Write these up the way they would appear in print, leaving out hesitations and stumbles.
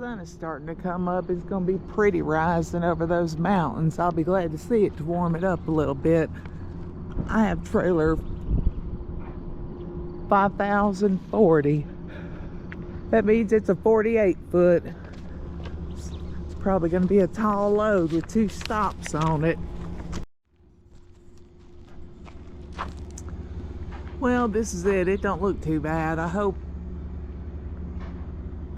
sun is starting to come up. It's going to be pretty rising over those mountains. I'll be glad to see it to warm it up a little bit. I have trailer 5040. That means it's a 48 foot. It's probably going to be a tall load with 2 stops on it. Well, this is it. It don't look too bad. I hope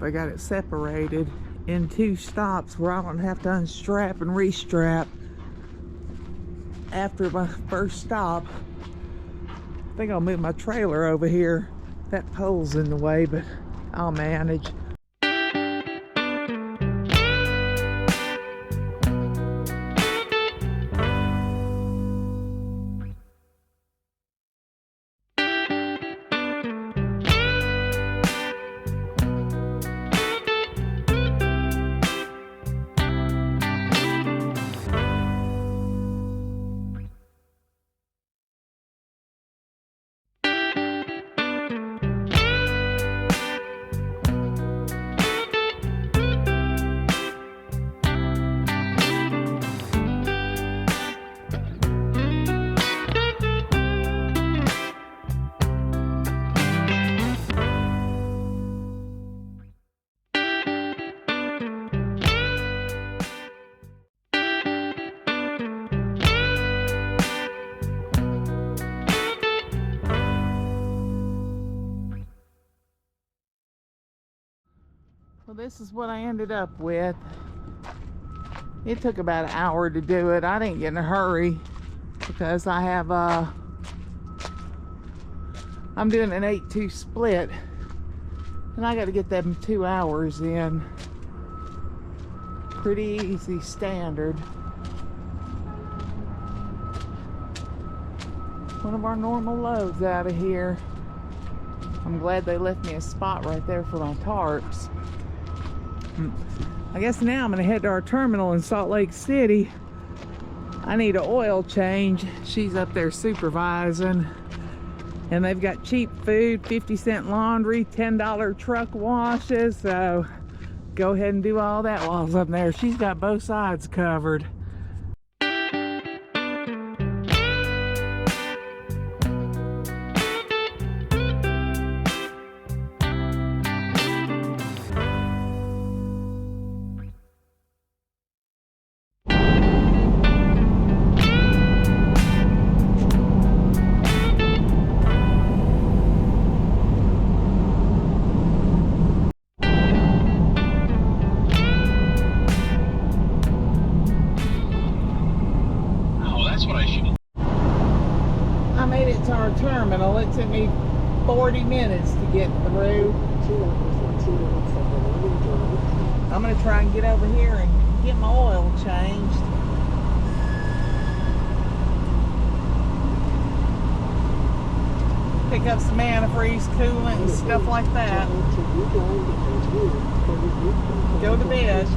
I got it separated in 2 stops where I don't have to unstrap and restrap after my first stop. I think I'll move my trailer over here. That pole's in the way, but I'll manage. Well, this is what I ended up with. It took about an hour to do it. I didn't get in a hurry because I have I'm doing an 8-2 split, and I got to get them 2 hours in. Pretty easy, standard. One of our normal loads out of here. I'm glad they left me a spot right there for my tarps. I guess now I'm going to head to our terminal in Salt Lake City. I need an oil change. She's up there supervising. And they've got cheap food, 50-cent laundry, $10 truck washes. So go ahead and do all that while I was up there. She's got both sides covered. I made it to our terminal. It took me 40 minutes to get through. I'm going to try and get over here and get my oil changed. Pick up some antifreeze, coolant, and stuff like that. Go to bed.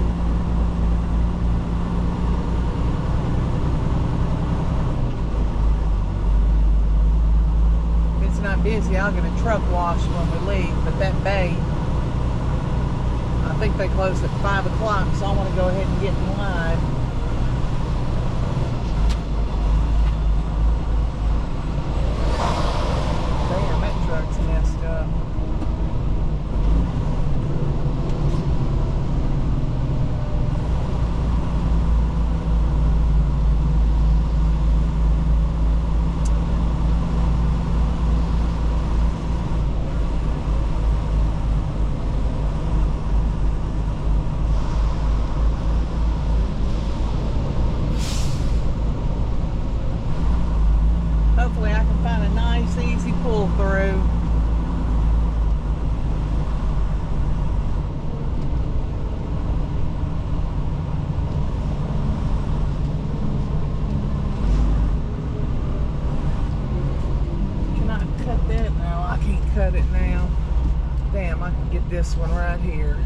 Not busy, I'll get a truck wash when we leave, but that bay, I think they close at 5 o'clock, so I want to go ahead and get in line. Damn, that truck's messed up. Hopefully I can find a nice, easy pull through. Can I cut that? No, I can't cut it now. Damn, I can get this one right here.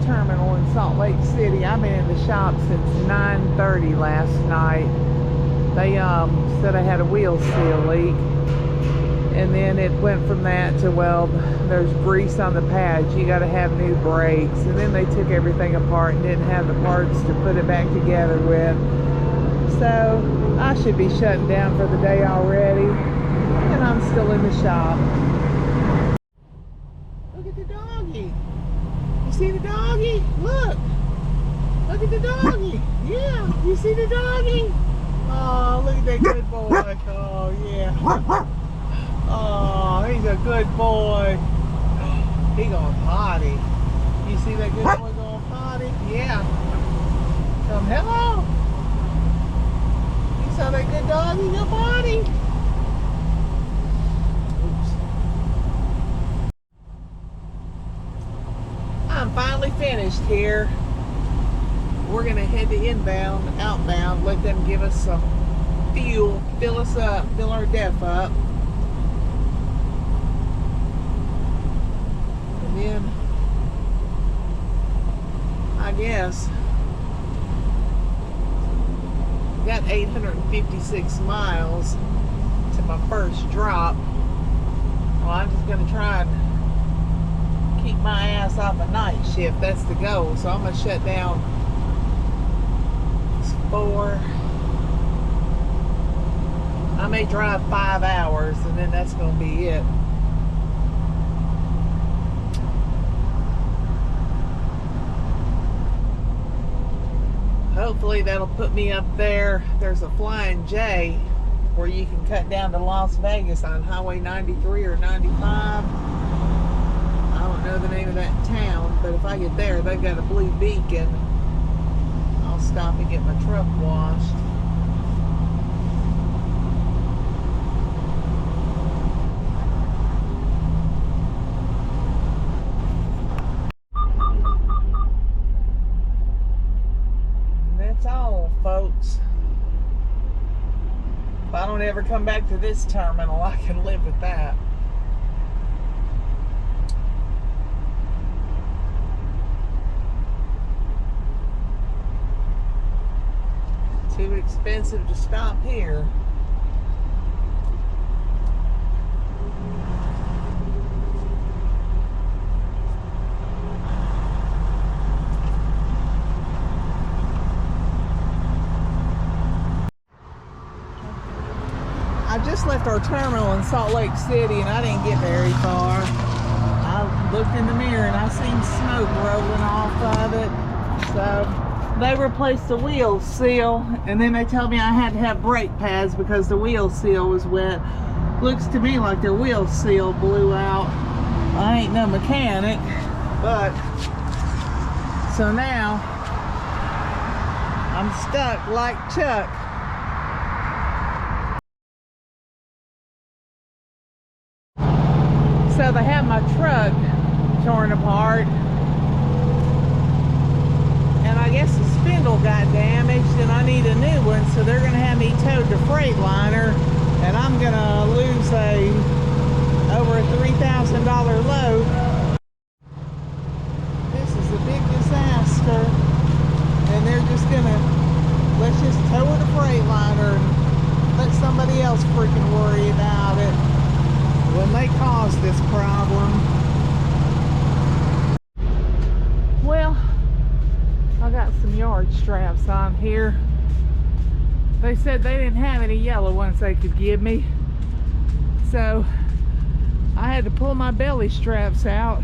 terminal in Salt Lake City. I've been in the shop since 9:30 last night. They said I had a wheel seal leak, and then it went from that to, well, there's grease on the pads, you got to have new brakes, and then they took everything apart and didn't have the parts to put it back together with. So I should be shutting down for the day already, and I'm still in the shop. Look at the doggy. You see the doggy? Look. Look at the doggy. Yeah, you see the doggy? Oh, look at that good boy. Oh, yeah. Oh, he's a good boy. He going potty. You see that good boy going potty? Yeah. Hello. You saw that good doggy go potty? Oops. I'm finally finished here. We're gonna head to outbound, let them give us some fuel, fill us up, fill our DEF up. And then, I guess, got 856 miles to my first drop. Well, I'm just gonna try and keep my ass off a night shift. That's the goal. So I'm gonna shut down 4. I may drive 5 hours, and then that's gonna be it. Hopefully that'll put me up there. There's a Flying J where you can cut down to Las Vegas on Highway 93 or 95. I don't know the name of that town, but if I get there, they've got a blue beacon. I'll stop and get my truck washed. That's all, folks. If I don't ever come back to this terminal, I can live with that. Too expensive to stop here. I just left our terminal in Salt Lake City, and I didn't get very far. I looked in the mirror and I seen smoke rolling off of it. So they replaced the wheel seal, and then they told me I had to have brake pads because the wheel seal was wet. Looks to me like their wheel seal blew out. I ain't no mechanic, but so now I'm stuck like Chuck. So they have my truck torn apart, and I guess the spindle got damaged and I need a new one, so they're gonna have me towed to Freightliner, and I'm gonna lose over a $3,000 load. This is a big disaster, and they're just gonna, let's just tow it to Freightliner and let somebody else freaking worry about it when they caused this problem. Well, I got some yard straps on here. They said they didn't have any yellow ones they could give me, so I had to pull my belly straps out.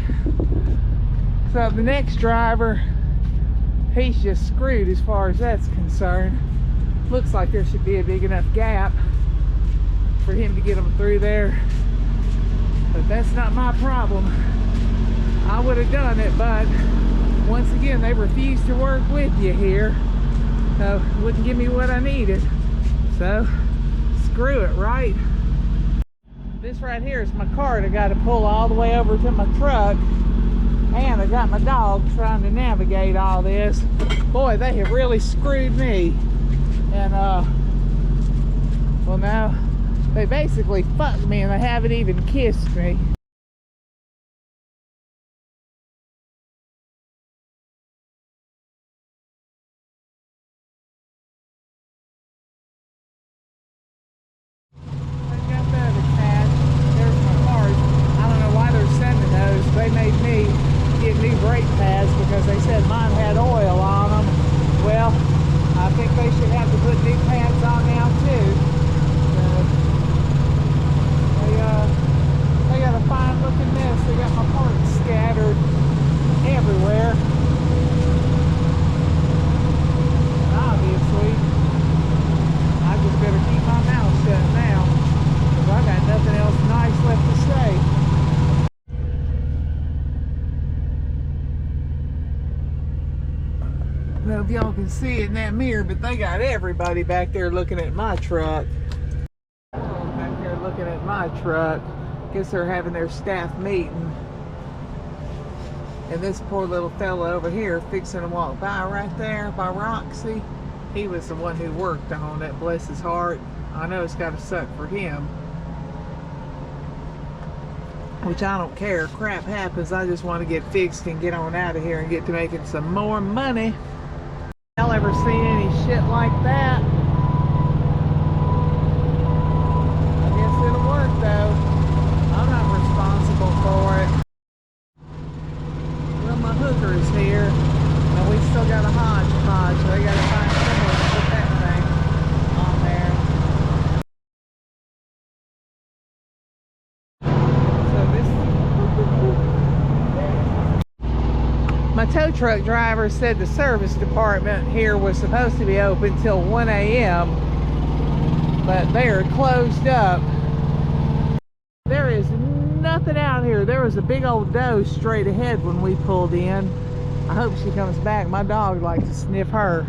So the next driver, he's just screwed as far as that's concerned. Looks like there should be a big enough gap for him to get them through there. But that's not my problem. I would have done it, but once again, they refused to work with you here. Wouldn't give me what I needed. So, screw it, right? This right here is my cart. I got to pull all the way over to my truck. And I got my dog trying to navigate all this. Boy, they have really screwed me. And, well, now they basically fucked me, and they haven't even kissed me. pads because they said mine had oil on them. Well, I think they should have to put new pads on now too. They got a fine looking mess. They got my parts scattered everywhere. Obviously, I just better keep my mouth shut now because I got nothing else nice left to say. I don't know if y'all can see it in that mirror, but they got everybody back there looking at my truck. Back there looking at my truck. Guess they're having their staff meeting. And this poor little fella over here fixing to walk by right there by Roxy. He was the one who worked on it, bless his heart. I know it's got to suck for him. Which I don't care. Crap happens. I just want to get fixed and get on out of here and get to making some more money. Y'all ever seen any shit like that? I guess it'll work though. I'm not responsible for it. Well, my hooker is here, and we still got a hodgepodge, so they got to find somewhere to put that thing on there. So this, my tow truck driver said the service department here was supposed to be open till 1 a.m., but they are closed up. There is nothing out here. There was a big old doe straight ahead when we pulled in. I hope she comes back. My dog likes to sniff her.